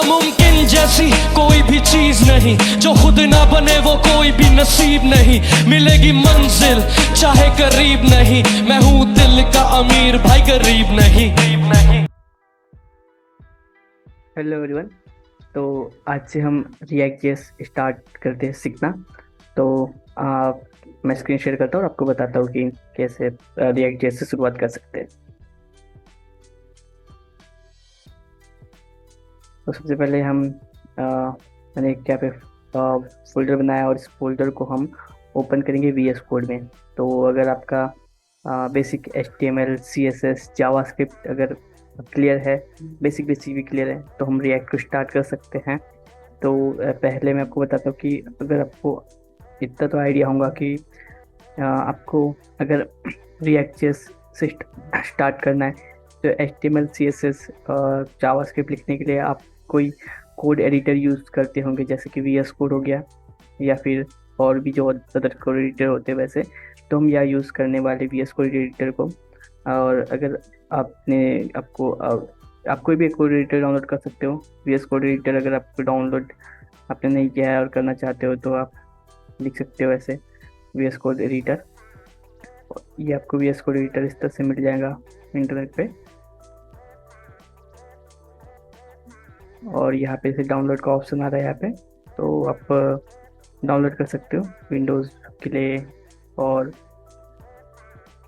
नामुमकिन जैसी कोई भी चीज नहीं, जो खुद ना बने वो कोई भी नसीब नहीं। मिलेगी मंजिल चाहे करीब नहीं, मैं हूँ दिल का अमीर भाई गरीब नहीं। Hello everyone. तो आज से हम रिएक्ट जेएस स्टार्ट करते हैं सीखना। तो मैं स्क्रीन शेयर करता हूँ और आपको बताता हूँ कि कैसे रिएक्ट जेएस से शुरुआत कर सकते हैं। तो सबसे पहले हम मैंने एक क्या पे फोल्डर बनाया और इस फोल्डर को हम ओपन करेंगे वीएस कोड में। तो अगर आपका बेसिक HTML CSS जावास्क्रिप्ट अगर क्लियर है, बेसिक भी क्लियर है, तो हम रिएक्ट को स्टार्ट कर सकते हैं। तो पहले मैं आपको बताता हूँ कि अगर आपको इतना तो आइडिया होगा कि आपको अगर रिएक्ट जेएस से स्टार्ट करना है तो HTML CSS जावास्क्रिप्ट लिखने के लिए आप कोई कोड एडिटर यूज़ करते होंगे, जैसे कि VS कोड हो गया या फिर और भी जो अदर कोड एडिटर होते हैं। वैसे तो हम यहाँ यूज़ करने वाले VS कोड एडिटर को। और अगर आप कोई भी कोड एडिटर डाउनलोड कर सकते हो। VS कोड एडिटर अगर आपको डाउनलोड आपने नहीं किया है और करना चाहते हो तो आप लिख सकते हो ऐसे VS कोड एडिटर। ये आपको VS कोड एडिटर इस तरह से मिल जाएगा इंटरनेट पे। और यहाँ पे से डाउनलोड का ऑप्शन आ रहा है यहाँ पे, तो आप डाउनलोड कर सकते हो विंडोज़ के लिए और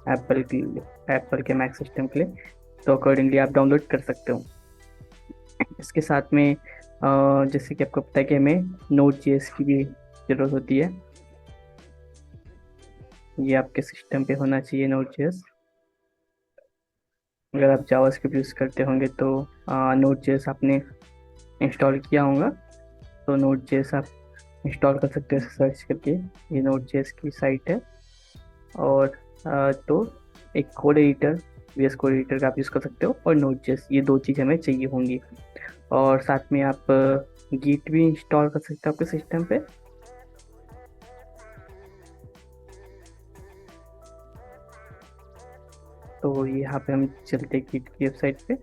एप्पल के मैक सिस्टम के लिए। तो अकॉर्डिंगली आप डाउनलोड कर सकते हो। इसके साथ में जैसे कि आपको पता है कि हमें Node.js की भी ज़रूरत होती है। ये आपके सिस्टम पे होना चाहिए Node.js। अगर आप जावास्क्रिप्ट यूज़ करते होंगे तो Node.js आपने इंस्टॉल किया होगा, तो Node.js आप इंस्टॉल कर सकते हो सर्च करके। ये Node.js की साइट है। और तो एक code editor VS code editor का आप यूज़ कर सकते हो और Node.js, ये दो चीज़ हमें चाहिए होंगी। और साथ में आप गिट भी इंस्टॉल कर सकते हो आपके सिस्टम पे। तो यहाँ पे हम चलते गिट की वेबसाइट पे।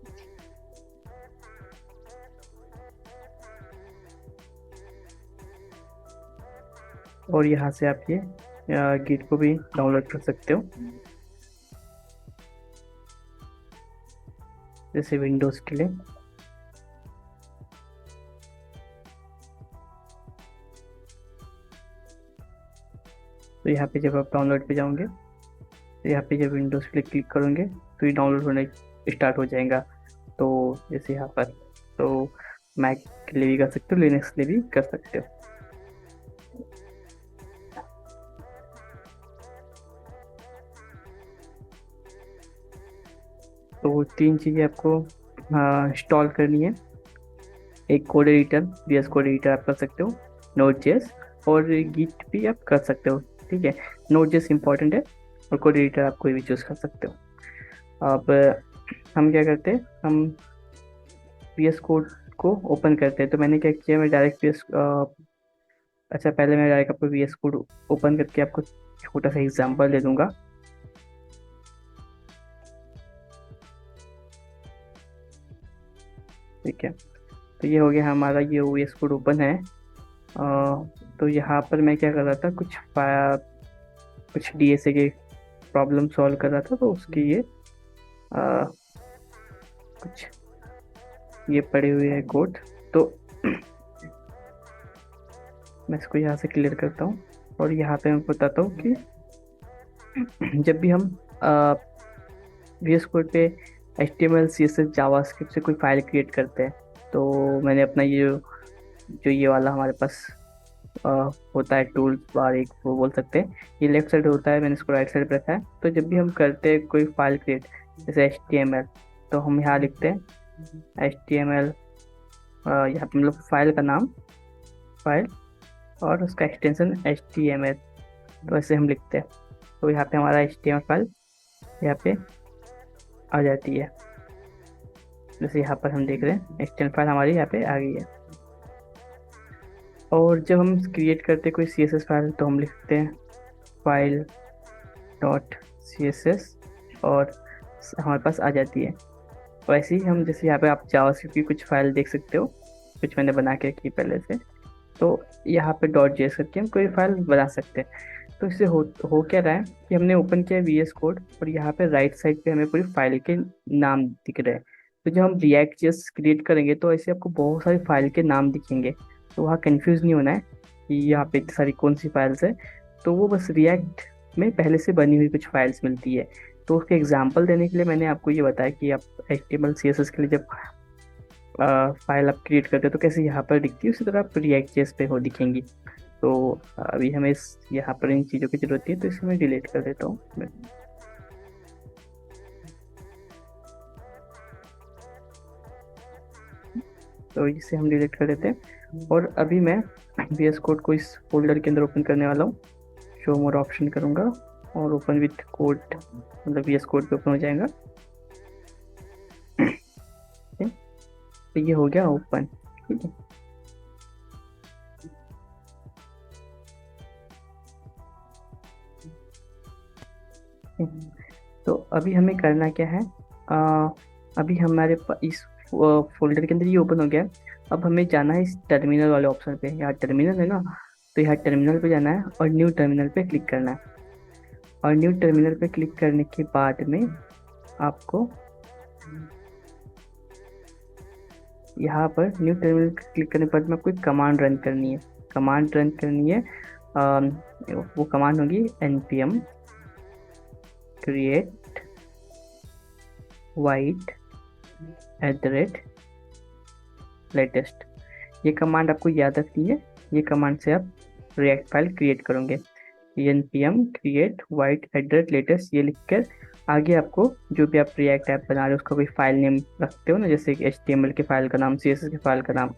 और यहाँ से आप ये गिट को भी डाउनलोड कर सकते हो, जैसे विंडोज़ के लिए। तो यहाँ पे जब आप डाउनलोड पे जाओगे तो यहाँ पे जब विंडोज़ पे क्लिक करोगे तो ये डाउनलोड होने स्टार्ट हो जाएगा। तो जैसे यहाँ पर तो मैक के लिए भी कर सकते हो, लिनक्स के लिए भी कर सकते हो। तो तीन चीज़ें आपको इंस्टॉल करनी है। एक code editor VS code editor आप कर सकते हो, Node.js, और गिट भी आप कर सकते हो। ठीक है, Node.js इम्पॉर्टेंट है और कोड एडिटर आप कोई भी चूज़ कर सकते हो। अब हम क्या करते हैं, हम VS कोड को ओपन करते हैं। तो मैंने क्या किया, मैं डायरेक्ट पहले मैं डायरेक्ट आपको VS कोड ओपन करके आपको छोटा सा एग्जांपल दे दूंगा। ठीक है, तो ये हो गया हमारा, ये VS कोड ओपन है। तो यहाँ पर मैं क्या कर रहा था, कुछ DSA के प्रॉब्लम सॉल्व कर रहा था। तो उसके ये कुछ ये पड़े हुए हैं कोड। तो मैं इसको यहाँ से क्लियर करता हूँ और यहाँ पे मैं बताता हूँ कि जब भी हम VS कोड पे HTML CSS जावास्क्रिप्ट से कोई फाइल क्रिएट करते हैं, तो मैंने अपना ये वाला हमारे पास होता है टूल बार, एक वो बोल सकते हैं, ये लेफ्ट साइड होता है, मैंने इसको राइट साइड पे रखा है। तो जब भी हम करते हैं कोई फाइल क्रिएट जैसे HTML, तो हम यहाँ लिखते हैं HTML, यहाँ पे मतलब फाइल का नाम, फाइल और उसका एक्सटेंशन HTML, तो ऐसे हम लिखते हैं। तो यहाँ पे हमारा HTML फाइल यहाँ पे आ जाती है। जैसे यहाँ पर हम देख रहे हैं HTML फाइल हमारी यहाँ पे आ गई है। और जब हम क्रिएट करते हैं कोई CSS फाइल तो हम लिखते हैं फाइल डॉट CSS और हमारे पास आ जाती है। वैसे ही हम जैसे यहाँ पे आप जावास्क्रिप्ट की कुछ फाइल देख सकते हो, कुछ मैंने बना के रखी है पहले से। तो यहाँ पे डॉट जेएस करके हम कोई फाइल बना सकते हैं। तो इससे हो क्या रहा है कि हमने ओपन किया VS कोड और यहाँ पे राइट साइड पे हमें पूरी फाइल के नाम दिख रहे हैं। तो जब हम रिएक्ट जेएस क्रिएट करेंगे तो ऐसे आपको बहुत सारी फाइल के नाम दिखेंगे। तो वहाँ कंफ्यूज नहीं होना है कि यहाँ पे इतनी सारी कौन सी फाइल्स है। तो वो बस रिएक्ट में पहले से बनी हुई कुछ फाइल्स मिलती है। तो उसके एग्जाम्पल देने के लिए मैंने आपको ये बताया कि आप HTML CSS के लिए जब फाइल आप क्रिएट करते हो तो कैसे यहाँ पर दिखती है, उसी तरह आप रिएक्ट जेएस पे हो दिखेंगी। तो अभी हमें इस यहाँ पर इन चीज़ों की जरूरत है, तो इसे मैं डिलीट कर देता हूँ। तो इसे हम डिलीट कर देते हैं और अभी मैं VS कोड को इस फोल्डर के अंदर ओपन करने वाला हूँ। शो मोर ऑप्शन करूँगा और ओपन विथ कोड, मतलब VS कोड पे ओपन हो जाएगा। तो ये हो गया ओपन। ठीक है, तो अभी हमें करना क्या है, अभी हमारे इस फोल्डर के अंदर ये ओपन हो गया। अब हमें जाना है इस टर्मिनल वाले ऑप्शन पे। यहाँ टर्मिनल है ना, तो यहाँ टर्मिनल पे जाना है और न्यू टर्मिनल पे क्लिक करना है। और न्यू टर्मिनल पे क्लिक करने के बाद में आपको यहाँ पर न्यू टर्मिनल क्लिक करने के बाद में आपको एक कमांड रन करनी है। कमांड रन करनी है, वो कमांड होगी npm create void @latest। ये कमांड आपको याद रखनी है। ये कमांड से आप रिएक्ट फाइल क्रिएट करोगे। npm create void @latest, ये लिखकर आगे आपको जो भी आप रिएक्ट ऐप बना रहे हो उसका कोई फाइल नेम रखते हो ना, जैसे कि HTML के फाइल का नाम, CSS के फाइल का नाम,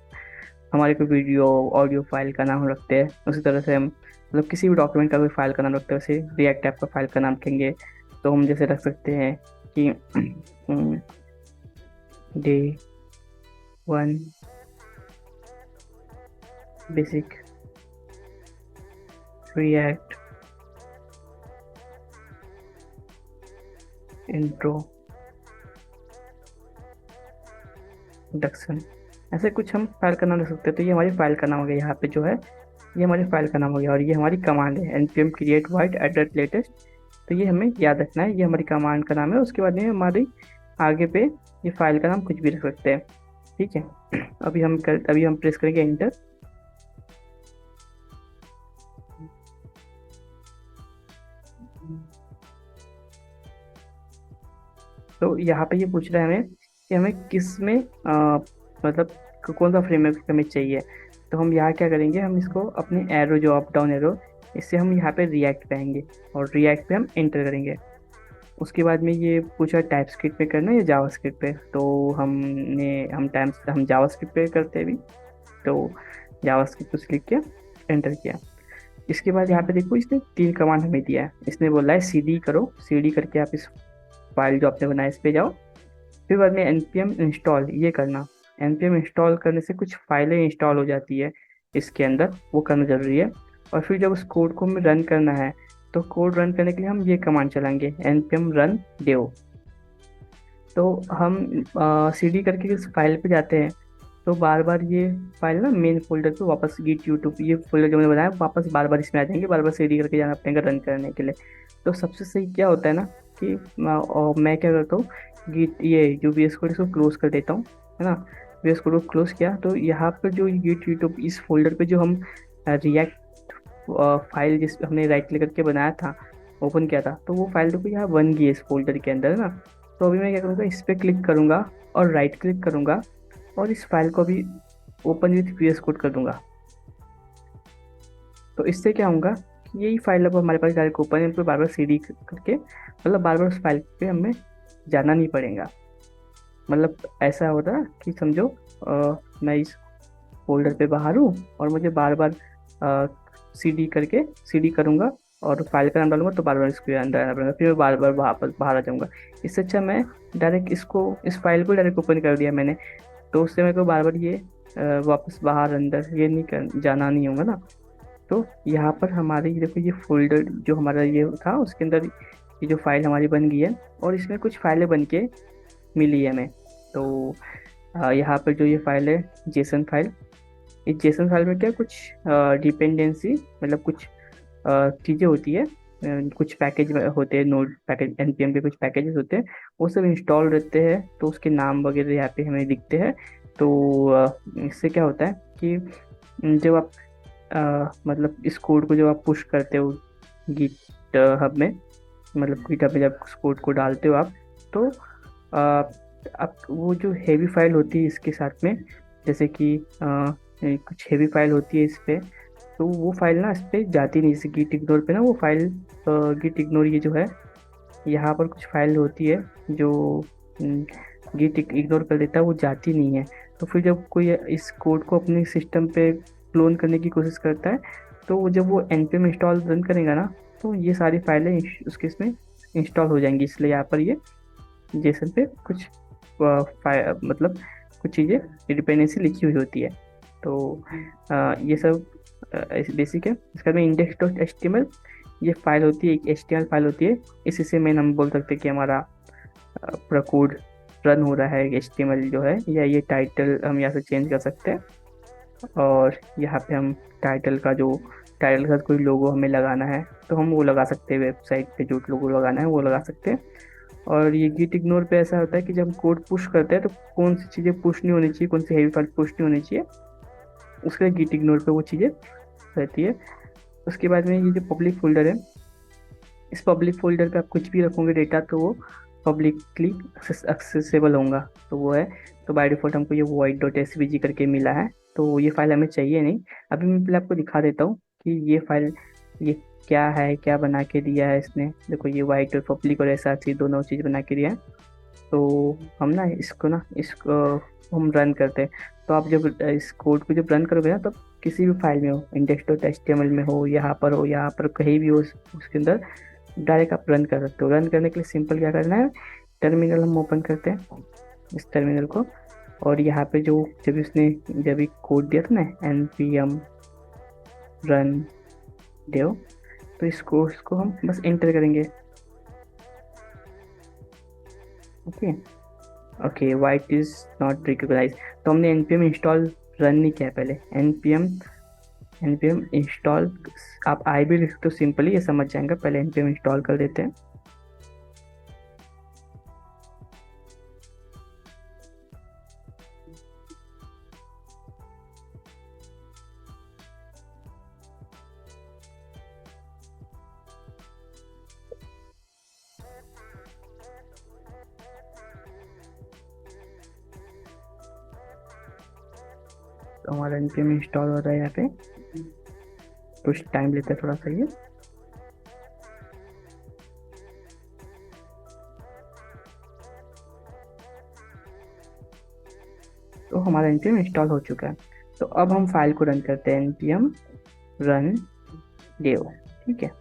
हमारे कोई वीडियो ऑडियो फाइल का नाम हम रखते हैं, उसी तरह से हम मतलब किसी भी डॉक्यूमेंट का कोई फाइल का नाम रखते हैं, वैसे रिएक्ट ऐप का फाइल का नाम कहेंगे। तो हम जैसे रख सकते हैं कि day 1 basic react intro induction, ऐसे कुछ हम फाइल का नाम रख सकते हैं। तो ये हमारी फाइल का नाम हो गया। यहाँ पे जो है ये हमारी फाइल का नाम हो गया और ये हमारी कमांड है npm create void @latest। तो ये हमें याद रखना है, ये हमारी कमांड का नाम है। उसके बाद में हमारी आगे पे ये फाइल का नाम कुछ भी रख सकते हैं। ठीक है, अभी हम प्रेस करेंगे एंटर। तो यहाँ पे ये पूछ रहा है हमें कि हमें किस में मतलब कौन सा फ्रेमवर्क हमें चाहिए। तो हम यहाँ क्या करेंगे, हम इसको अपने एरो जो अप डाउन एरो, इससे हम यहाँ पे रिएक्ट पे आएंगे और रिएक्ट पे हम एंटर करेंगे। उसके बाद में ये पूछा टाइपस्क्रिप्ट पे करना है या जावास्क्रिप्ट पे। तो हम जावास्क्रिप्ट पे करते हैं अभी। तो जावास्क्रिप्ट पे क्लिक किया, एंटर किया। इसके बाद यहाँ पे देखो इसने 3 कमांड हमें दिया है। इसने बोला है cd करो, cd करके आप इस फाइल जो आपने बनाया इस पे जाओ। फिर बाद में npm इंस्टॉल ये करना। npm इंस्टॉल करने से कुछ फाइलें इंस्टॉल हो जाती है इसके अंदर, वो करना जरूरी है। और फिर जब उस कोड को हमें रन करना है तो कोड रन करने के लिए हम ये कमांड चलाएंगे npm run dev। तो हम cd करके इस फाइल पे जाते हैं तो बार बार ये फाइल ना मेन फोल्डर पे वापस git यूट्यूब ये फोल्डर जो मैंने बनाया वापस बार बार इसमें आ जाएंगे, बार बार cd करके जाना पड़ेगा रन करने के लिए। तो सबसे सही क्या होता है ना कि मैं क्या करता हूँ, गिट ये जो VS कोड इसको क्लोज कर देता हूँ, है ना। VS कोड को क्लोज किया तो यहाँ पर जो गिट यूट्यूब इस फोल्डर पे जो हम रिएक्ट फाइल जिस हमने राइट क्लिक करके बनाया था, ओपन किया था, तो वो फाइल देखो यहाँ बन गई इस फोल्डर के अंदर, है ना। तो अभी मैं क्या करूँगा, इस पर क्लिक करूँगा और राइट क्लिक करूँगा और इस फाइल को भी ओपन विथ VS कोड कर दूंगा। तो इससे क्या होगा कि यही फाइल अब हमारे पास डायरेक्ट ओपन है, बार बार cd करके मतलब बार बार उस फाइल पे हमें जाना नहीं पड़ेगा। मतलब ऐसा होता है कि समझो मैं इस फोल्डर पे बाहर हूँ और मुझे बार बार cd करूँगा और फाइल का नाम डालूंगा तो बार बार इसके अंदर आना पड़ेगा, फिर मैं बार बार वापस बाहर आ जाऊँगा। इससे अच्छा मैं डायरेक्ट इस फाइल को डायरेक्ट ओपन कर दिया मैंने, तो उससे मेरे को बार बार ये वापस बाहर अंदर ये नहीं जाना नहीं होगा ना। तो यहाँ पर हमारी देखो ये फोल्डर जो हमारा ये था उसके अंदर ये जो फाइल हमारी बन गई है और इसमें कुछ फाइलें बन के मिली है हमें। तो यहाँ पर जो ये फाइल है जेसन फाइल, इस जेसन फाइल में क्या कुछ डिपेंडेंसी मतलब कुछ चीज़ें होती है, कुछ पैकेज होते हैं, नोड पैकेज npm के कुछ पैकेजेस होते हैं, वो सब इंस्टॉल रहते हैं, तो उसके नाम वगैरह यहाँ पे हमें दिखते हैं। तो इससे क्या होता है कि जब आप मतलब इस कोड को जब आप पुश करते हो गिट हब में, मतलब गिट हब में जब उस कोड को डालते हो आप, तो आप वो जो हेवी फाइल होती है इसके साथ में, जैसे कि कुछ हेवी फाइल होती है इस पे, तो वो फाइल ना इस पे जाती नहीं, जैसे गिट इग्नोर पे ना वो फाइल, गिट इग्नोर ये जो है यहाँ पर कुछ फाइल होती है जो गिट इग्नोर कर देता है, वो जाती नहीं है। तो फिर जब कोई इस कोड को अपने सिस्टम पे क्लोन करने की कोशिश करता है, तो जब वो npm इंस्टॉल रन करेगा ना, तो ये सारी फाइलें उसके इसमें इंस्टॉल हो जाएंगी। इसलिए यहाँ पर ये जेसन पे कुछ मतलब कुछ चीज़ें डिपेंडेंसी लिखी हुई होती है। तो ये सब बेसिक है। इसके बाद में इंडेक्स डॉट एच ये फाइल होती है, एक HTML फाइल होती है। इसी से मेन हम बोल सकते हैं कि हमारा पूरा कोड रन हो रहा है। HTML जो है, या ये टाइटल हम यहाँ से चेंज कर सकते हैं, और यहाँ पे हम टाइटल का कोई लोगो हमें लगाना है तो हम वो लगा सकते हैं, वेबसाइट पे जो लोगो लगाना है वो लगा सकते हैं। और ये गिट इग्नोर पे ऐसा होता है कि जब कोड पुश करते हैं तो कौन सी चीज़ें पुश नहीं होनी चाहिए, कौन सी हेवी फाइल पुश नहीं होनी चाहिए, उसके लिए गिट इग्नोर पे वो चीज़ें रहती है। उसके बाद में ये जो पब्लिक फोल्डर है, इस पब्लिक फोल्डर पे आप कुछ भी रखोगे डेटा तो वो पब्लिकली एक्सेसिबल होगा, तो वो है। तो बाय डिफॉल्ट हमको ये void.svg करके मिला है, तो ये फाइल हमें चाहिए नहीं। अभी मैं पहले आपको दिखा देता हूँ कि ये फाइल ये क्या है, क्या बना के दिया है इसने। देखो ये वाइट और पब्लिक और src दोनों चीज़ बना के दिया है। तो हम ना इसको हम रन करते हैं। तो आप जब इस कोड को जब रन करोगे ना, तो किसी भी फाइल में हो, index.html में हो, यहाँ पर कहीं भी हो, उसके अंदर डायरेक्ट आप रन कर सकते हो। रन करने के लिए सिंपल क्या करना है, टर्मिनल हम ओपन करते हैं, इस टर्मिनल को, और यहाँ पे जब भी कोड दिया था ना npm run dev, तो इसको हम बस एंटर करेंगे। Okay Vite is not recognize. तो हमने npm इंस्टॉल रन नहीं किया पहले। npm इंस्टॉल आप आई भी लिख तो सिंपली ये समझ जाएंगे। पहले npm इंस्टॉल कर देते हैं। तो हमारा npm इंस्टॉल हो रहा है यहाँ पे, कुछ टाइम लेता है थोड़ा सा ये। तो हमारा npm इंस्टॉल हो चुका है। तो अब हम फाइल को रन करते हैं, npm run dev। ठीक है,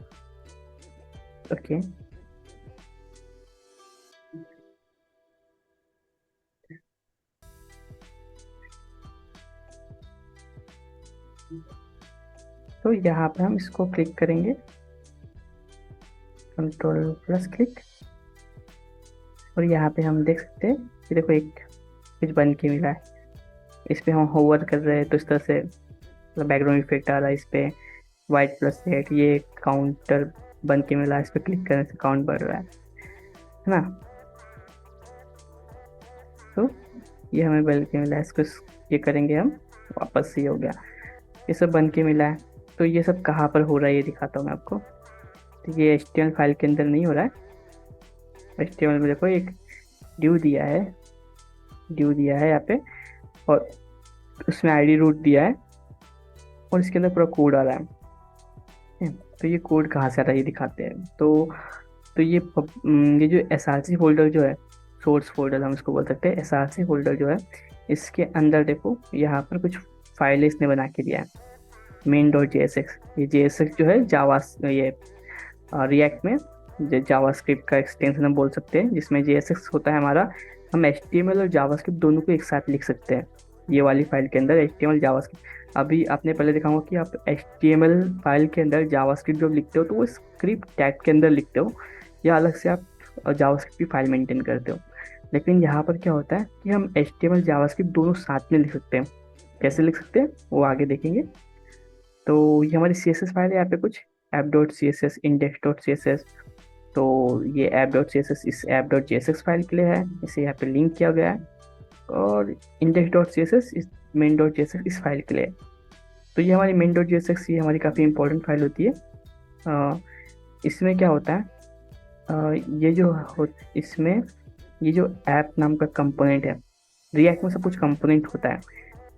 ओके। तो यहाँ पे हम इसको क्लिक करेंगे, कंट्रोल प्लस क्लिक, और यहाँ पे हम देख सकते हैं कि देखो एक कुछ बन के मिला है। इस पे हम होवर कर रहे हैं तो इस तरह से बैकग्राउंड इफेक्ट आ रहा है। इस पे वाइट प्लस रेड ये काउंटर बन के मिला है, इस पे क्लिक करने से काउंट बढ़ रहा है ना। तो ये हमें बन के मिला है, इसको ये करेंगे हम, वापस से हो गया। ये सब बन के मिला है। तो ये सब कहाँ पर हो रहा है ये दिखाता हूँ मैं आपको। तो ये HTML फाइल के अंदर नहीं हो रहा है। HTML में देखो एक ड्यू दिया है यहाँ पे, और उसमें ID रूट दिया है, और इसके अंदर पूरा कोड आ रहा है। तो ये कोड कहाँ से आ रहा है ये दिखाते हैं। तो ये जो src फोल्डर जो है, सोर्स फोल्डर हम इसको बोल सकते हैं। src फोल्डर जो है, इसके अंदर देखो यहाँ पर कुछ फाइल इसने बना के दिया है, main.jsx। ये JSX जो है जावा, ये रिएक्ट में जावास्क्रिप्ट का एक्सटेंशन हम बोल सकते हैं, जिसमें JSX होता है हमारा। हम HTML और जावास्क्रिप्ट दोनों को एक साथ लिख सकते हैं ये वाली फाइल के अंदर, HTML जावास्क्रिप्ट। अभी आपने पहले देखा होगा कि आप HTML फाइल के अंदर जावास्क्रिप्ट जब लिखते हो तो वो स्क्रिप्ट टैग के अंदर लिखते हो, या अलग से आप जावास्क्रिप्ट की फाइल मेंटेन करते हो। लेकिन यहाँ पर क्या होता है कि हम HTML जावास्क्रिप्ट दोनों साथ में लिख सकते हैं। कैसे लिख सकते हैं वो आगे देखेंगे। तो ये हमारी CSS फाइल है, यहाँ पे कुछ app.css, index.css। तो ये app.css इस app.jsx फाइल के लिए है, इसे यहाँ पे लिंक किया गया है। और index.css इस main.jsx इस फाइल के लिए है। तो ये हमारी main.jsx, ये हमारी काफ़ी इंपॉर्टेंट फाइल होती है। इसमें क्या होता है, ये जो इसमें ये जो ऐप नाम का कंपोनेंट है, रिएक्ट में सब कुछ कंपोनेंट होता है।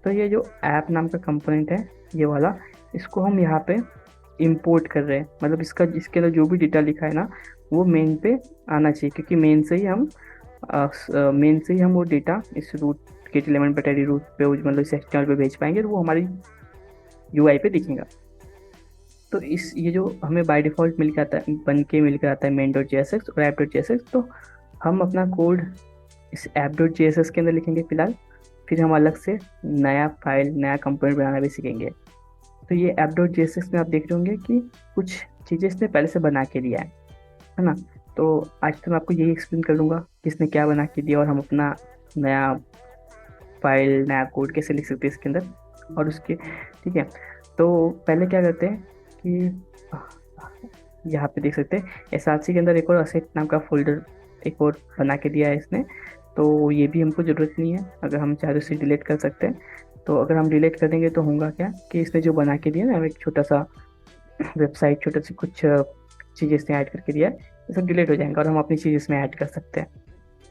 तो ये जो ऐप नाम का कंपोनेंट है ये वाला, इसको हम यहाँ पे इंपोर्ट कर रहे हैं। मतलब इसके अंदर जो भी डेटा लिखा है ना वो मेन पे आना चाहिए, क्योंकि मेन से ही हम वो डेटा इस रूट गेट एलिमेंट बैटरी रूट पे, मतलब इस एक्सटर्नल पे भेज पाएंगे, और वो हमारी UI पे दिखेगा। तो ये जो हमें बाय डिफ़ॉल्ट मिल के आता है, बन के मिल के आता है main.jsx और app.jsx, तो हम अपना कोड इस app.jsx के अंदर लिखेंगे फिलहाल। फिर हम अलग से नया फाइल, नया कंपोनेंट बनाना भी सीखेंगे। तो ये app.jsx में आप देख रहे होंगे कि कुछ चीज़ें इसने पहले से बना के दिया है ना। तो आज तो मैं आपको यही एक्सप्लेन कर दूंगा कि इसने क्या बना के दिया और हम अपना नया फाइल, नया कोड कैसे लिख सकते हैं इसके अंदर। और उसके ठीक है, तो पहले क्या करते हैं कि यहाँ पे देख सकते हैं SRC के अंदर एक और असेट नाम का फोल्डर एक और बना के दिया है इसने। तो ये भी हमको ज़रूरत नहीं है, अगर हम चाहे तो इसे डिलीट कर सकते हैं। तो अगर हम डिलीट कर देंगे तो होगा क्या कि इसने जो बना के दिया ना, एक छोटा सा वेबसाइट, छोटा सी कुछ चीज़ें इसने ऐड करके दिया है, ये सब डिलीट हो जाएंगे और हम अपनी चीज़ इसमें ऐड कर सकते हैं।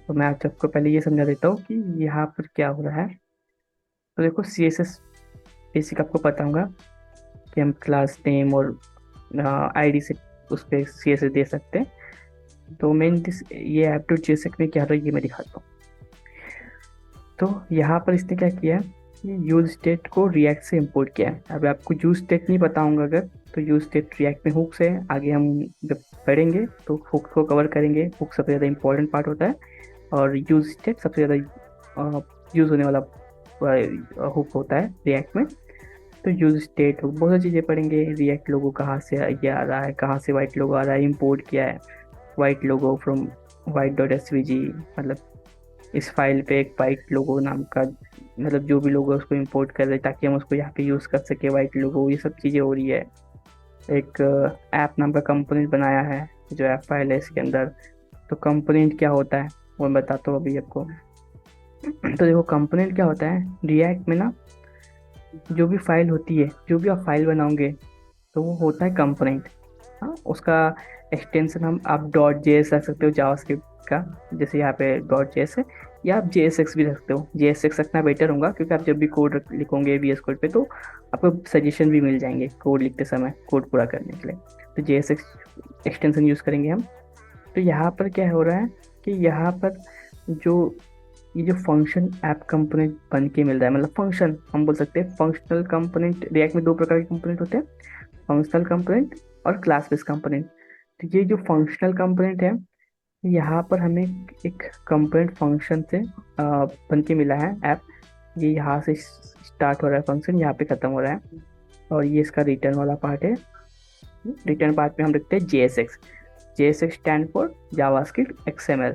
तो मैं आप सबको पहले ये समझा देता हूँ कि यहाँ पर क्या हो रहा है। तो देखो CSS बेसिक आपको पता होगा कि हम क्लास नेम और ID से उस पर CSS दे सकते हैं। तो मैं ये app.jsx में क्या हो रहा है ये मैं दिखाता हूँ। तो यहाँ पर इसने क्या किया है, यूज स्टेट को रिएक्ट से इंपोर्ट किया है। अब आपको यूज स्टेट नहीं पता होगा अगर, तो यूज स्टेट रिएक्ट में हुक से आगे हम जब पढ़ेंगे तो हुक को कवर करेंगे। हुक सबसे ज़्यादा इंपॉर्टेंट पार्ट होता है और यूज स्टेट सबसे ज़्यादा यूज़ होने वाला हुक होता है रिएक्ट में। तो यूज स्टेट हुक बहुत सारी चीज़ें पढ़ेंगे। रिएक्ट लोगो कहाँ से ये आ रहा है, कहाँ से वाइट लोगो आ रहा है, इंपोर्ट किया है वाइट लोगो फ्रॉम white.svg, मतलब इस फाइल पे एक वाइट लोगो नाम का, मतलब जो भी लोगो उसको इंपोर्ट कर रहे ताकि हम उसको यहाँ पे यूज़ कर सके वाइट लोगो, ये सब चीज़ें हो रही है। एक ऐप नाम का कंपोनेंट बनाया है जो ऐप फाइल है इसके अंदर। तो कंपोनेंट क्या होता है वो मैं बताता हूँ अभी आपको। तो देखो कंपोनेंट क्या होता है, रिएक्ट में ना जो भी फाइल होती है, जो भी आप फाइल बनाओगे तो वो होता है कंपोनेंट। हाँ, उसका एक्सटेंशन आप .js रख सकते हो जावास्क्रिप्ट का, जैसे यहाँ पे .js है, या आप JSX भी रख सकते हो। JSX रखना बेटर होगा क्योंकि आप जब भी कोड लिखोगे VS कोड पे तो आपको सजेशन भी मिल जाएंगे कोड लिखते समय, कोड पूरा करने के लिए। तो JSX एक्सटेंशन यूज़ करेंगे हम। तो यहाँ पर क्या हो रहा है कि यहाँ पर ये जो फंक्शन ऐप कंपोनेंट बन के मिल रहा है, मतलब फंक्शन हम बोल सकते हैं। फंक्शनल कंपोनेंट, रिएक्ट में दो प्रकार के कंपोनेंट होते हैं, फंक्शनल कंपोनेंट और क्लास बेस्ड कंपोनेंट। तो ये जो फंक्शनल कंपोनेंट है, यहाँ पर हमें एक कंपोनेंट फंक्शन से बन के मिला है ऐप। ये यहाँ से स्टार्ट हो रहा है फंक्शन, यहाँ पे ख़त्म हो रहा है, और ये इसका रिटर्न वाला पार्ट है। रिटर्न पार्ट में हम लिखते हैं JSX। JSX stand for JavaScript XML।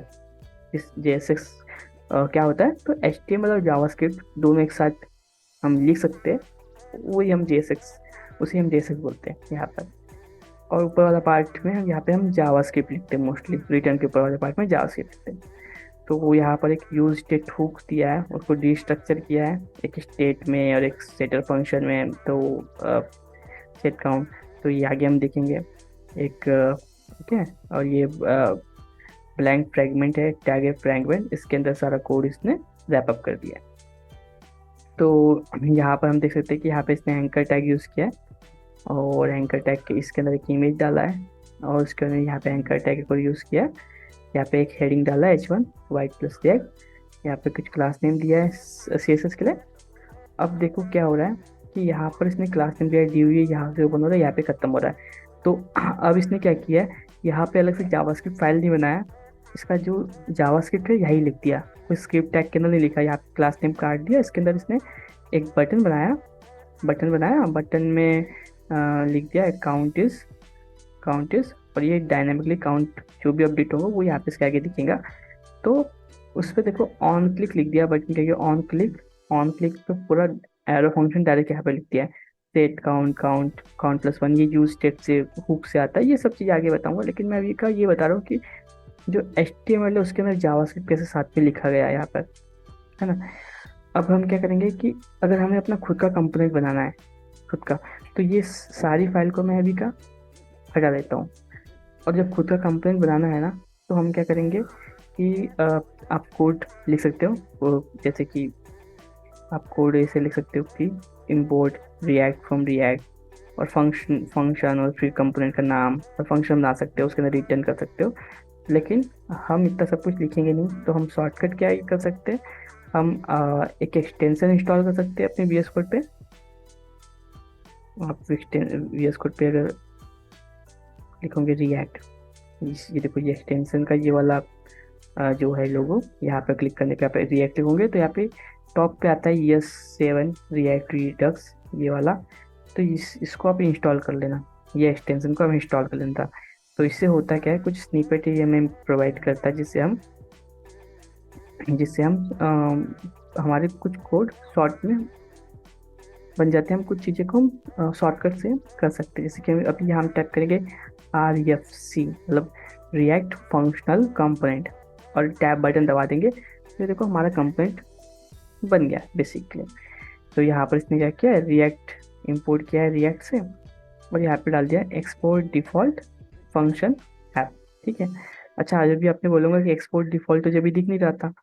इस JSX क्या होता है, तो HTML और जावास्क्रिप्ट दोनों एक साथ हम लिख सकते हैं, वही हम उसे हम JSX बोलते हैं यहाँ पर। और ऊपर वाला पार्ट में यहाँ पे हम जावास्क्रिप्ट लिखते हैं, मोस्टली रिटर्न के ऊपर वाले पार्ट में जावास्क्रिप्ट लिखते हैं। तो वो यहाँ पर एक यूज स्टेट हुक दिया है, उसको डिस्ट्रक्चर किया है एक स्टेट में और एक सेटर फंक्शन में। तो सेट काउंट, तो ये आगे हम देखेंगे एक, ठीक है। और ये ब्लैंक फ्रेगमेंट है, टैग है फ्रेगमेंट, इसके अंदर सारा कोड इसने रैप अप कर दिया है। तो यहाँ पर हम देख सकते हैं कि यहाँ पे इसने एंकर टैग यूज़ किया है, और एंकर टैग के इसके अंदर एक इमेज डाला है, और उसके अंदर यहाँ पे एंकर टैग को यूज़ किया है। यहाँ पे एक हेडिंग डाला है H1 वाइट प्लस टैग। यहाँ पे कुछ क्लास नेम दिया है CSS के लिए। अब देखो क्या हो रहा है कि यहाँ पर इसने क्लास नेम दिया है DUI, यहाँ से ओपन हो रहा है, यहाँ पे ख़त्म हो रहा है। तो अब इसने क्या किया है, यहाँ पे अलग से जावास्क्रिप्ट फाइल नहीं बनाया, इसका जो जावास्क्रिप्ट है यही लिख दिया, कोई स्क्रिप्ट टैग के अंदर नहीं लिखा। यहाँ पे क्लास नेम काट दिया, इसके अंदर इसने एक बटन बनाया, बटन में लिख दिया काउंट इज, और ये डायनामिकली काउंट जो भी अपडेट होगा वो यहाँ पे इसके आगे दिखेगा। तो उस पर देखो ऑन क्लिक लिख दिया, बटन क्या ऑन क्लिक पे पूरा एरो फंक्शन डायरेक्ट यहाँ पे लिख दिया है। Set count count count plus one, ये यूज स्टेप से हुक से आता है, ये सब चीज़ आगे बताऊंगा, लेकिन मैं अभी का ये बता रहा हूँ कि जो HTML है उसके अंदर जावास्क्रिप्ट कैसे साथ में लिखा गया है यहाँ पर, है ना। अब हम क्या करेंगे कि अगर हमें अपना खुद का कंपोनेंट बनाना है खुद का, तो ये सारी फाइल को मैं अभी का हटा देता हूँ। और जब खुद का कंपोनेंट बनाना है ना, तो हम क्या करेंगे कि आप कोड लिख सकते हो, जैसे कि आप कोड ऐसे लिख सकते हो कि इम्पोर्ट रिएक्ट फ्रॉम रिएक्ट, और फंक्शन और फिर कंपोनेंट का नाम और फंक्शन बना सकते हो, उसके अंदर रिटर्न कर सकते हो। लेकिन हम इतना सब कुछ लिखेंगे नहीं, तो हम शॉर्टकट क्या कर सकते हैं, हम एक एक्सटेंशन इंस्टॉल कर सकते हैं अपने VS कोड पे। आप VS कोड पे अगर लिखोगे रिएक्ट, ये देखो ये एक्सटेंशन का ये वाला जो है लोगो, यहाँ पे क्लिक करने पे आप रिएक्ट लिखोगे तो यहाँ पे टॉप पे आता है ES7 रिएक्ट रिडक्स, ये वाला। तो इसको आप इंस्टॉल कर लेना, ये एक्सटेंशन को हम इंस्टॉल कर लेना। तो इससे होता क्या है, कुछ स्निपेट ये हमें प्रोवाइड करता है, जिससे हम हमारे कुछ कोड शॉर्ट में बन जाते हैं, हम कुछ चीज़ें को हम शॉर्टकट से कर सकते हैं। जैसे कि अभी यहाँ हम टाइप करेंगे RFC, मतलब रिएक्ट फंक्शनल कंपोनेंट, और टैब बटन दबा देंगे तो देखो हमारा कंपोनेंट बन गया बेसिकली। तो यहाँ पर इसने क्या किया है, रिएक्ट इंपोर्ट किया है रिएक्ट से, और यहाँ पे डाल दिया एक्सपोर्ट डिफ़ॉल्ट फंक्शन ऐप, ठीक है। अच्छा, जब भी आपने बोलूँगा कि एक्सपोर्ट डिफ़ॉल्ट, तो जब भी दिख नहीं रहा था,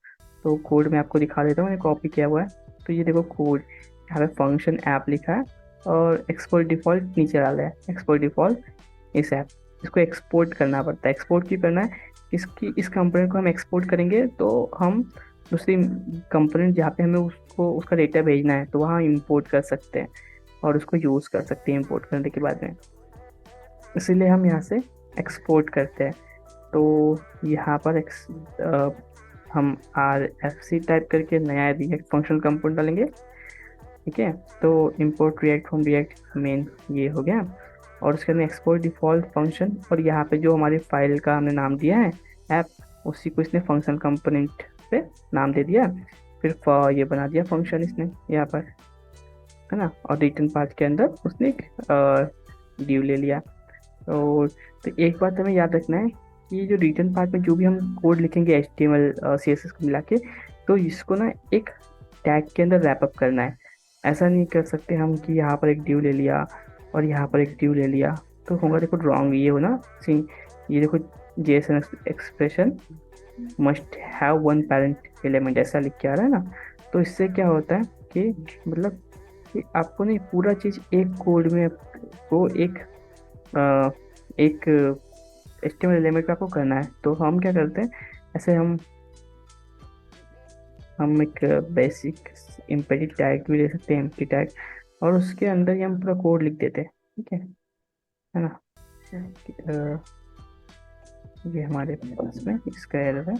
तो कोड मैं आपको दिखा देता हूँ, मैंने कॉपी किया हुआ है। तो ये देखो कोड, यहाँ पे फंक्शन ऐप लिखा है और एक्सपोर्ट डिफ़ॉल्ट नीचे डाला है, एक्सपोर्ट डिफ़ॉल्ट इस ऐप। इसको एक्सपोर्ट करना पड़ता है। एक्सपोर्ट क्यों करना है, इस कंपोनेंट को हम एक्सपोर्ट करेंगे तो हम दूसरी कंपोनेंट जहाँ पे हमें उसको उसका डेटा भेजना है तो वहाँ इंपोर्ट कर सकते हैं और उसको यूज़ कर सकते हैं इंपोर्ट करने के बाद में। इसीलिए हम यहाँ से एक्सपोर्ट करते हैं। तो यहाँ पर हम RFC टाइप करके नया रिएक्ट फंक्शनल कंपोनेंट डालेंगे, ठीक है। तो import react from react main ये हो गया, और उसके अंदर एक्सपोर्ट डिफ़ॉल्ट फंक्शन, और यहाँ पे जो हमारी फाइल का हमने नाम दिया है ऐप, उसी को इसने फंक्शनल कंपोनेंट पे नाम दे दिया। फिर ये बना दिया फंक्शन इसने यहाँ पर, है ना। और रिटर्न पार्ट के अंदर उसने एक ड्यू ले लिया। तो एक बात हमें याद रखना है कि जो रिटर्न पार्ट में जो भी हम कोड लिखेंगे HTML CSS को मिला के, तो इसको ना एक टैग के अंदर रैप अप करना है। ऐसा नहीं कर सकते हम कि यहाँ पर एक ड्यू ले लिया और यहाँ पर एक ड्यू ले लिया, तो होगा देखो रॉन्ग। ये हो ना सी, ये देखो JSON expression must have one parent element, ऐसा लिख के आ रहा है ना। तो इससे क्या होता है कि मतलब कि आपको नहीं पूरा चीज़ एक कोड में को एक HTML एलिमेंट पे आपको करना है। तो हम क्या करते हैं, ऐसे हम एक बेसिक एम्प्टी टैग भी ले सकते हैं, एम्प्टी टैग, और उसके अंदर ही हम पूरा कोड लिख देते हैं, ठीक है ना। ये हमारे पास में इसका एरर है।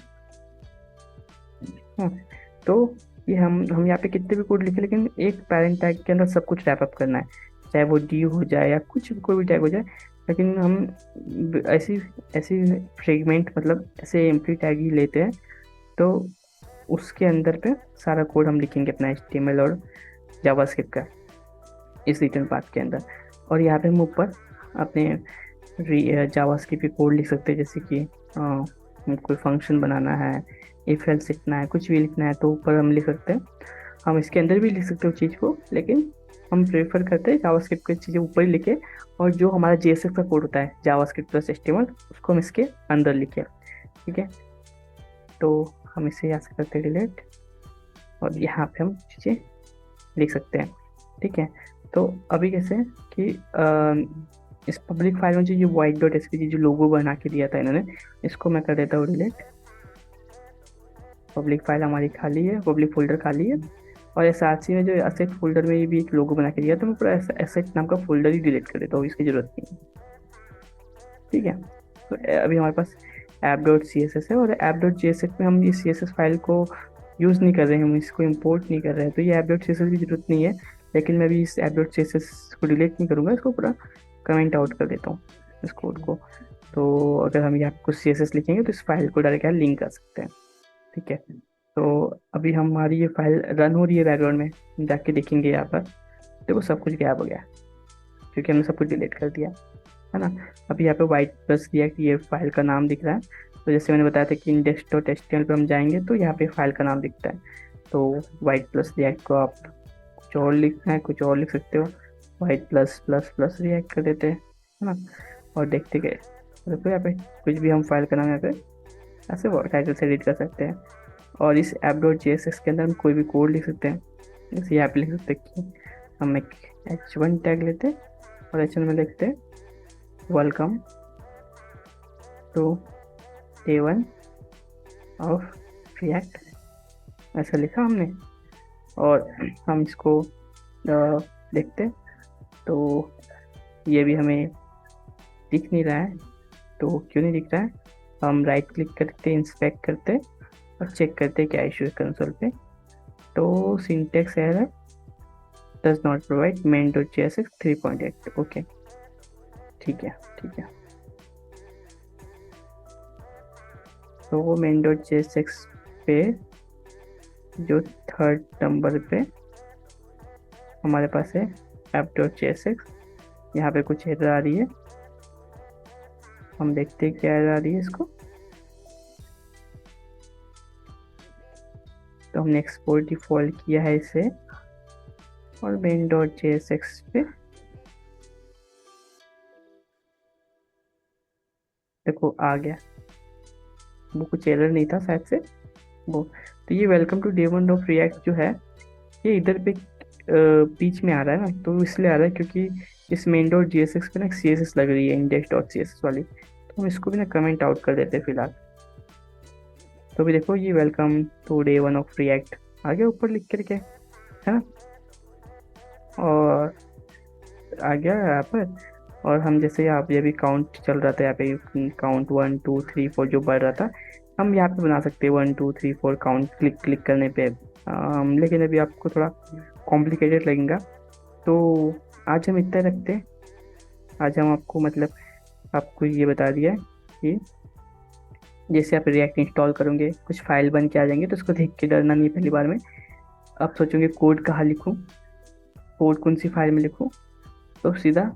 तो ये हम यहाँ पे कितने भी कोड लिखे, लेकिन एक पैरेंट टैग के अंदर सब कुछ रैप अप करना है, चाहे वो डी हो जाए या कुछ कोई भी टैग हो जाए। लेकिन हम ऐसी फ्रेगमेंट, मतलब ऐसे एम्प्टी टैग ही लेते हैं, तो उसके अंदर पे सारा कोड हम लिखेंगे अपना HTML और जावास्क्रिप्ट का इस रिटर्न पाथ के अंदर। और यहाँ पे हम ऊपर अपने जावास्क्रिप्ट के कोड लिख सकते हैं, जैसे कि कोई फंक्शन बनाना है, इफ एल्स लिखना है, कुछ भी लिखना है, तो ऊपर हम लिख सकते हैं। हम इसके अंदर भी लिख सकते हैं उस चीज़ को, लेकिन हम प्रेफर करते हैं जावास्क्रिप्ट की चीज़ें ऊपर ही लिखे, और जो हमारा JSX का कोड होता है जावास्क्रिप्ट प्लस HTML, उसको हम इसके अंदर लिखे, ठीक है। तो हम इसे यहाँ से करते हैं डिलीट, और यहाँ पे हम चीज़ें लिख सकते हैं, ठीक है। तो अभी कैसे कि इस पब्लिक फाइल में जो white.svg जो लोगो बना के दिया था इन्होंने, इसको मैं कर देता हूँ डिलीट। पब्लिक फाइल हमारी खाली है, पब्लिक फोल्डर खाली है, और SRC में जो एसेट फोल्डर में भी एक लोगो बना के दिया, तो मैं पूरा एसेट नाम का फोल्डर ही डिलीट कर देता हूँ, इसकी ज़रूरत नहीं है, ठीक है। तो अभी हमारे पास app.css है, और app.jsx में हम ये CSS फाइल को यूज़ नहीं कर रहे हैं, हम इसको इंपोर्ट नहीं कर रहे हैं, तो ये app.css की ज़रूरत नहीं है। लेकिन मैं भी इस app.css को डिलीट नहीं करूँगा, इसको पूरा कमेंट आउट कर देता हूँ इस कोड को। तो अगर हम यहाँ कुछ CSS लिखेंगे तो इस फाइल को डायरेक्ट लिंक कर सकते हैं, ठीक है। तो अभी हमारी ये फाइल रन हो रही है बैकग्राउंड में, जाके देखेंगे यहाँ पर, देखो सब कुछ गायब हो गया क्योंकि हमने सब कुछ डिलीट कर दिया, है ना। अभी यहाँ पे वाइट प्लस रिएक्ट ये फाइल का नाम दिख रहा है। तो जैसे मैंने बताया था कि index.html पे हम जाएंगे तो यहाँ पे फाइल का नाम दिखता है। तो वाइट प्लस रिएक्ट को आप कुछ और लिखना है, कुछ और लिख सकते हो, white plus plus plus react कर देते हैं, है ना। और देखते गए, देखो यहाँ पे कुछ भी हम फाइल का नाम यहाँ पे ऐसे टाइटल से एडिट कर सकते हैं। और इस app.jsx के अंदर हम कोई भी कोड लिख सकते हैं। जैसे यहाँ पे लिख सकते हैं कि हम एक h1 टैग लेते हैं और h1 में लिखते हैं welcome to day 1 of React, ऐसा लिखा हमने। और हम इसको देखते हैं तो ये भी हमें दिख नहीं रहा है। तो क्यों नहीं दिख रहा है, हम राइट क्लिक करते, इंस्पेक्ट करते और चेक करते क्या इशू है कंसोल पे। तो syntax error does not provide main.jsx 3.8। Okay, ठीक है ठीक है। तो वो main.jsx पे जो थर्ड नंबर पे हमारे पास है app.jsx, यहाँ पे कुछ एरर आ रही है। हम देखते हैं क्या एरर आ रही है इसको। तो हमने एक्सपोर्ट डिफॉल्ट किया है इसे और main.jsx पे देखो आ गया, वो कुछ एरर नहीं था शायद से वो। तो ये welcome to day 1 of React जो है ये इधर पे बीच में आ रहा है ना, तो इसलिए आ रहा है क्योंकि इस main.jsx पे ना CSS लग रही है index.css वाली। तो हम इसको भी ना कमेंट आउट कर देते हैं फिलहाल। तो भी देखो ये welcome to day 1 of React आ गया ऊपर लिख करके, है ना। और आ गया यहाँ पर। और हम जैसे यहाँ पे अभी काउंट चल रहा था, यहाँ पे काउंट 1 2 3 4 जो बढ़ रहा था, हम यहाँ पे बना सकते हैं 1 2 3 4 काउंट क्लिक करने पे। लेकिन अभी आपको थोड़ा कॉम्प्लिकेटेड लगेगा, तो आज हम इतना रखते हैं। आज हम आपको मतलब आपको ये बता दिया है कि जैसे आप रिएक्ट इंस्टॉल करोगे कुछ फाइल बन के आ जाएंगे, तो उसको देख के डरना नहीं पहली बार में। आप सोचोगे कोड कहाँ लिखूँ, कोड कौन सी फाइल में लिखूँ, तो सीधा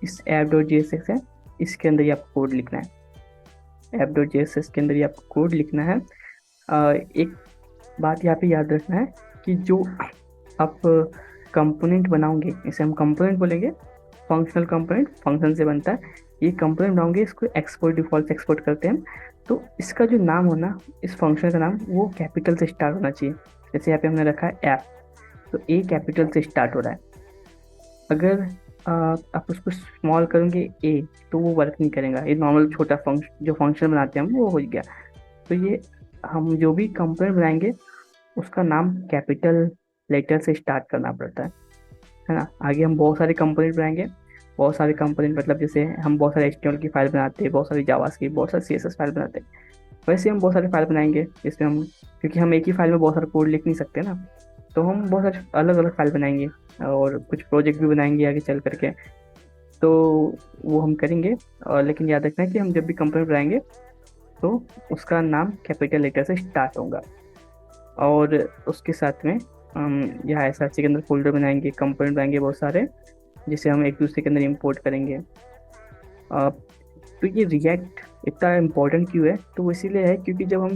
इस app.jsx है, इसके अंदर ही आपको कोड लिखना है। app.jsx के अंदर ही आपको कोड लिखना है। एक बात यहाँ पे याद रखना है कि जो आप कंपोनेंट बनाओगे, इसे हम कंपोनेंट बोलेंगे, फंक्शनल कंपोनेंट फंक्शन से बनता है। ये कंपोनेंट बनाओगे, इसको एक्सपोर्ट डिफॉल्ट से एक्सपोर्ट करते हैं। तो इसका जो नाम होना, इस फंक्शन का नाम वो कैपिटल से स्टार्ट होना चाहिए। जैसे यहाँ पे हमने रखा है ऐप, तो ए कैपिटल से स्टार्ट हो रहा है। अगर आप उसको स्मॉल करेंगे ए, तो वो वर्क नहीं करेगा। ये नॉर्मल छोटा फंक्शन जो फंक्शन बनाते हैं हम, वो हो गया। तो ये हम जो भी कंपोनेंट बनाएंगे उसका नाम कैपिटल लेटर से स्टार्ट करना पड़ता है ना। आगे हम बहुत सारे कंपोनेंट बनाएंगे, बहुत सारे कंपोनेंट मतलब जैसे हम बहुत सारे HTML की फाइल बनाते हैं, बहुत सारी जावास की, बहुत सारे CSS फाइल बनाते हैं, वैसे हम बहुत सारी फाइल बनाएंगे जिसमें हम, क्योंकि हम एक ही फाइल में बहुत सारा कोड लिख नहीं सकते ना, तो हम बहुत सारे अलग अलग फाइल बनाएंगे और कुछ प्रोजेक्ट भी बनाएंगे आगे चल करके। तो वो हम करेंगे। और लेकिन याद रखना है कि हम जब भी कंपोनेंट बनाएंगे तो उसका नाम कैपिटल लेटर से स्टार्ट होगा। और उसके साथ में हम यहाँ SRC के अंदर फोल्डर बनाएंगे, कंपोनेंट बनाएंगे बहुत सारे, जिसे हम एक दूसरे के अंदर इंपोर्ट करेंगे। तो ये रिएक्ट इतना इम्पोर्टेंट क्यों है, तो वो इसीलिए है क्योंकि जब हम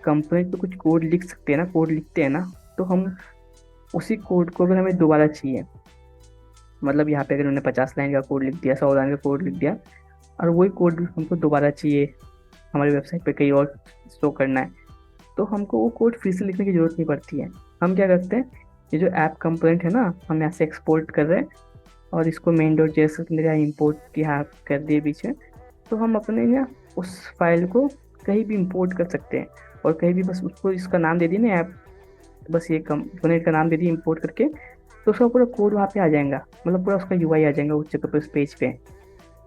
कंपोनेंट पे कुछ कोड लिख सकते हैं ना, कोड लिखते हैं ना, तो हम उसी कोड को अगर हमें दोबारा चाहिए, मतलब यहाँ पे अगर उन्होंने 50 लाइन का कोड लिख दिया, 100 लाइन का कोड लिख दिया, और वही कोड हमको दोबारा चाहिए हमारी वेबसाइट पे कहीं और शो करना है, तो हमको वो कोड फिर से लिखने की जरूरत नहीं पड़ती है। हम क्या करते हैं, ये जो ऐप कंपोनेंट है ना, हम यहाँ से एक्सपोर्ट कर रहे हैं और इसको main.jsx के अंदर यहाँ इम्पोर्ट यहाँ कर दिए पीछे, तो हम अपने यहाँ उस फाइल को कहीं भी इम्पोर्ट कर सकते हैं और कहीं भी बस उसको इसका नाम दे दिए ना ऐप, बस ये कंपोनेंट का नाम दे दिए इम्पोर्ट करके, तो उसका पूरा कोड वहाँ पे आ जाएगा, मतलब पूरा उसका UI आ जाएगा उस जगह पे, उस पेज पे।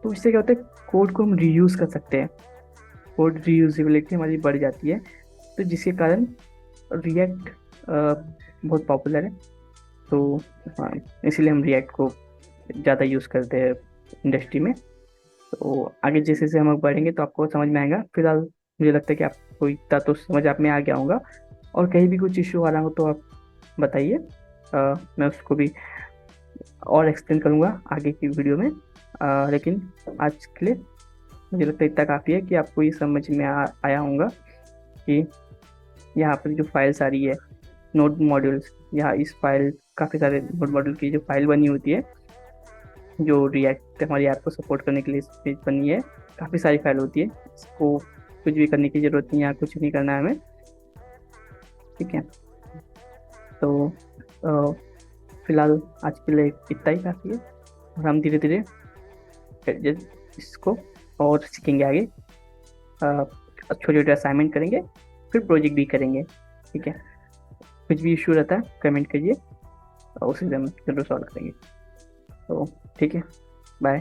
तो इससे क्या होता है, कोड को हम रीयूज़ कर सकते हैं, कोड रीयूजेबिलिटी हमारी बढ़ जाती है, तो जिसके कारण रिएक्ट बहुत पॉपुलर है। तो हाँ, इसीलिए हम रिएक्ट को ज़्यादा यूज़ करते हैं इंडस्ट्री में। तो आगे जैसे जैसे हम बढ़ेंगे तो आपको समझ में आएगा। फिलहाल मुझे लगता है कि आपको इतना तो समझ आप में आ गया होगा, और कहीं भी कुछ इशू आ रहा हो तो आप बताइए, मैं उसको भी और एक्सप्लेन करूँगा आगे की वीडियो में। लेकिन आज के लिए मुझे लगता है इतना काफ़ी है कि आपको ये समझ में आया होगा कि यहाँ पर जो फाइल्स आ रही है नोड मॉड्यूल्स, यहाँ इस फाइल काफ़ी सारे नोड मॉड्यूल की जो फाइल बनी होती है, जो रिएक्ट हमारी ऐप को सपोर्ट करने के लिए इस पेज बनी है, काफ़ी सारी फाइल होती है। इसको कुछ भी करने की ज़रूरत नहीं है, यहाँ कुछ नहीं करना है हमें, ठीक है। तो फिलहाल आज के लिए इतना ही काफ़ी है, और हम धीरे धीरे इसको और सीखेंगे आगे, छोटे छोटे असाइनमेंट करेंगे, फिर प्रोजेक्ट भी करेंगे, ठीक है। कुछ भी इशू रहता है कमेंट करिए, और उसे हम जरूर सॉल्व करेंगे। तो ठीक है, बाय।